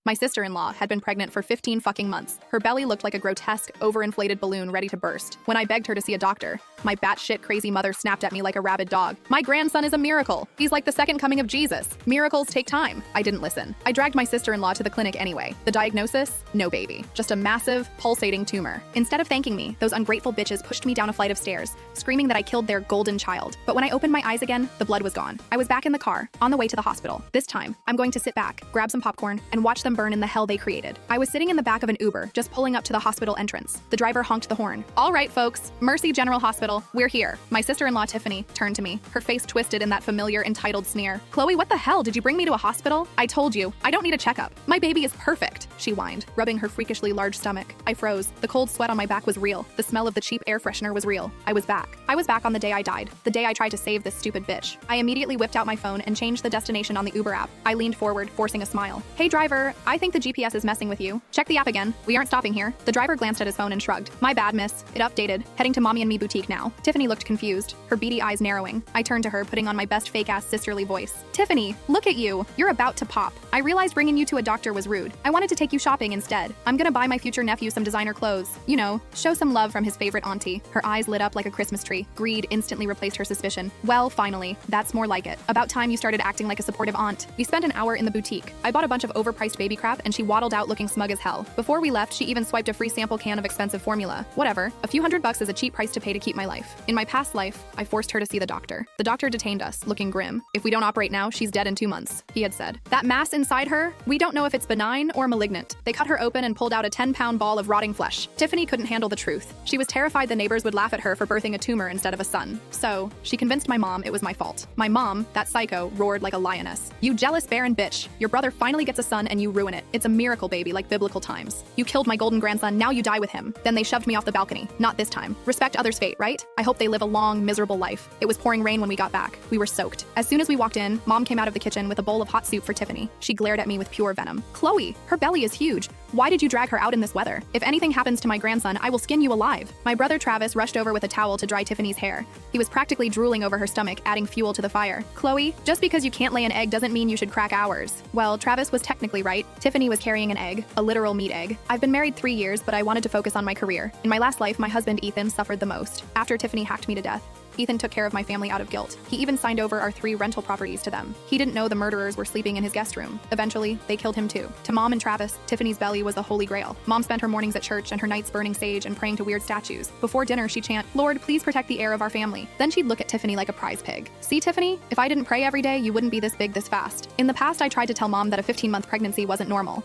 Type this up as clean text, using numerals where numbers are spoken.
My sister-in-law had been pregnant for 15 fucking months. Her belly looked like a grotesque, overinflated balloon ready to burst. When I begged her to see a doctor, my batshit crazy mother snapped at me like a rabid dog. My grandson is a miracle. He's like the second coming of Jesus. Miracles take time. I didn't listen. I dragged my sister-in-law to the clinic anyway. The diagnosis? No baby. Just a massive, pulsating tumor. Instead of thanking me, those ungrateful bitches pushed me down a flight of stairs, screaming that I killed their golden child. But when I opened my eyes again, the blood was gone. I was back in the car, on the way to the hospital. This time, I'm going to sit back, grab some popcorn, and watch them burn in the hell they created. I was sitting in the back of an Uber, just pulling up to the hospital entrance. The driver honked the horn. All right, folks, Mercy General Hospital, we're here. My sister-in-law, Tiffany, turned to me, her face twisted in that familiar entitled sneer. Chloe, what the hell? Did you bring me to a hospital? I told you, I don't need a checkup. My baby is perfect, she whined, rubbing her freakishly large stomach. I froze. The cold sweat on my back was real. The smell of the cheap air freshener was real. I was back. I was back on the day I died, the day I tried to save this stupid bitch. I immediately whipped out my phone and changed the destination on the Uber app. I leaned forward, forcing a smile. Hey driver, I think the GPS is messing with you. Check the app again. We aren't stopping here. The driver glanced at his phone and shrugged. My bad, miss. It updated. Heading to Mommy and Me boutique now. Tiffany looked confused, her beady eyes narrowing. I turned to her, putting on my best fake-ass sisterly voice. Tiffany, look at you. You're about to pop. I realized bringing you to a doctor was rude. I wanted to take you shopping instead. I'm gonna buy my future nephew some designer clothes. You know, show some love from his favorite auntie. Her eyes lit up like a Christmas tree. Greed instantly replaced her suspicion. Well, finally, that's more like it. About time you started acting like a supportive aunt. We spent an hour in the boutique. I bought a bunch of overpriced baby crap and she waddled out looking smug as hell. Before we left, she even swiped a free sample can of expensive formula. Whatever. A few $100 is a cheap price to pay to keep my life. In my past life, I forced her to see the doctor. The doctor detained us, looking grim. If we don't operate now, she's dead in 2 months, he had said. That mass inside her, we don't know if it's benign or malignant. They cut her open and pulled out a 10-pound ball of rotting flesh. Tiffany couldn't handle the truth. She was terrified the neighbors would laugh at her for birthing a tumor instead of a son. So, she convinced my mom it was my fault. My mom, that psycho, roared like a lioness. You jealous barren bitch. Your brother finally gets a son and you ruin it. It's a miracle baby like biblical times. You killed my golden grandson, now you die with him. Then they shoved me off the balcony. Not this time. Respect others' fate, right? I hope they live a long, miserable life. It was pouring rain when we got back. We were soaked. As soon as we walked in, Mom came out of the kitchen with a bowl of hot soup for Tiffany. She glared at me with pure venom. Chloe, her belly is huge. Why did you drag her out in this weather? If anything happens to my grandson, I will skin you alive. My brother Travis rushed over with a towel to dry Tiffany's hair. He was practically drooling over her stomach, adding fuel to the fire. Chloe, just because you can't lay an egg doesn't mean you should crack ours. Well, Travis was technically right. Tiffany was carrying an egg, a literal meat egg. I've been married 3 years, but I wanted to focus on my career. In my last life, my husband Ethan suffered the most. After Tiffany hacked me to death, Ethan took care of my family out of guilt. He even signed over our 3 rental properties to them. He didn't know the murderers were sleeping in his guest room. Eventually, they killed him too. To Mom and Travis, Tiffany's belly was the holy grail. Mom spent her mornings at church and her nights burning sage and praying to weird statues. Before dinner, she'd chant, Lord, please protect the heir of our family. Then she'd look at Tiffany like a prize pig. See, Tiffany? If I didn't pray every day, you wouldn't be this big this fast. In the past, I tried to tell Mom that a 15-month pregnancy wasn't normal.